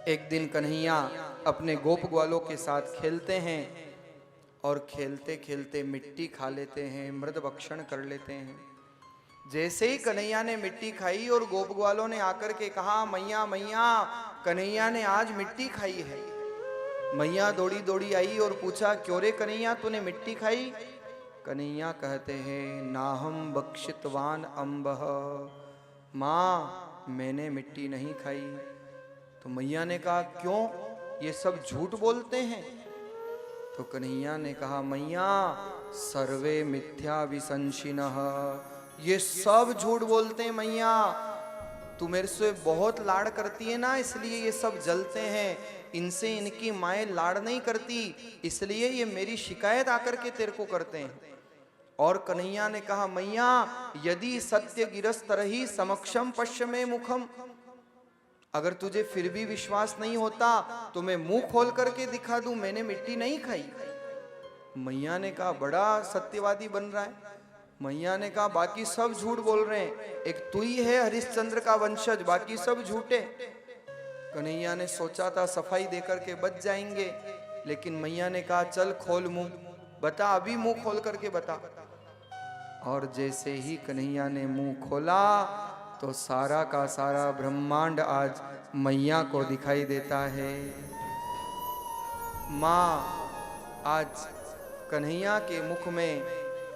एक दिन कन्हैया अपने गोप ग्वालों के साथ खेलते हैं और खेलते खेलते मिट्टी खा लेते हैं, मृद भक्षण कर लेते हैं। जैसे ही कन्हैया ने मिट्टी खाई और गोप ग्वालों ने आकर के कहा, मैया मैया कन्हैया ने आज मिट्टी खाई है। मैया दौड़ी दौड़ी आई और पूछा, क्यों रे कन्हैया तूने मिट्टी खाई? कन्हैया कहते हैं, नाहम बक्षितवान अम्बह, माँ मैंने मिट्टी नहीं खाई। तो मैया ने कहा, क्यों, ये सब झूठ बोलते हैं? तो कन्हैया ने कहा, मैया सर्वे मिथ्या विसंशिनः, ये सब झूठ बोलते हैं मैया। तू मेरे से बहुत लाड़ करती है ना, इसलिए ये सब जलते हैं। इनसे इनकी माएँ लाड़ नहीं करती, इसलिए ये मेरी शिकायत आकर के तेरे को करते हैं। और कन्हैया ने कहा, मैया यदि सत्य गिरस्तरहि समक्षम पश्य में मुखम, अगर तुझे फिर भी विश्वास नहीं होता तो मैं मुंह खोल करके दिखा दूं, मैंने मिट्टी नहीं खाई। मैया ने कहा, बड़ा सत्यवादी बन रहा है। मैया ने कहा, बाकी सब झूठ बोल रहे हैं, एक तू ही है हरिश्चंद्र का वंशज, बाकी सब झूठे। कन्हैया ने सोचा था सफाई देकर के बच जाएंगे, लेकिन मैया ने कहा, चल खोल मुंह, बता, अभी मुंह खोल करके बता। और जैसे ही कन्हैया ने मुंह खोला तो सारा का सारा ब्रह्मांड आज मैया को दिखाई देता है। माँ आज कन्हैया के मुख में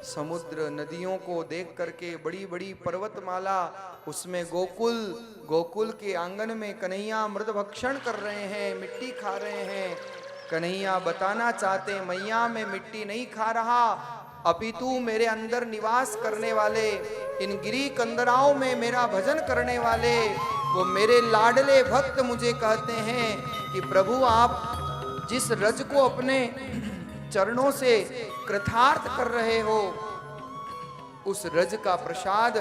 समुद्र नदियों को देख करके, बड़ी बड़ी पर्वतमाला, उसमें गोकुल, गोकुल के आंगन में कन्हैया मृद भक्षण कर रहे हैं, मिट्टी खा रहे हैं। कन्हैया बताना चाहते, मैया मैं मिट्टी नहीं खा रहा, अपितु मेरे अंदर निवास करने वाले, इन गिरी कंदराओं में मेरा भजन करने वाले वो मेरे लाडले भक्त मुझे कहते हैं कि प्रभु आप जिस रज को अपने चरणों से कृतार्थ कर रहे हो, उस रज का प्रसाद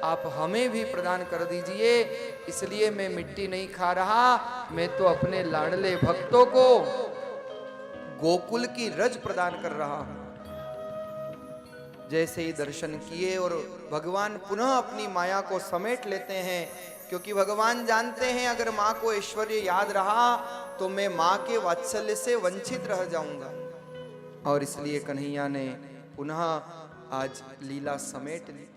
आप हमें भी प्रदान कर दीजिए। इसलिए मैं मिट्टी नहीं खा रहा, मैं तो अपने लाडले भक्तों को गोकुल की रज प्रदान कर रहा हूं। जैसे ही दर्शन किए और भगवान पुनः अपनी माया को समेट लेते हैं, क्योंकि भगवान जानते हैं अगर माँ को ऐश्वर्य याद रहा तो मैं माँ के वात्सल्य से वंचित रह जाऊंगा। और इसलिए कन्हैया ने पुनः आज लीला समेट ली।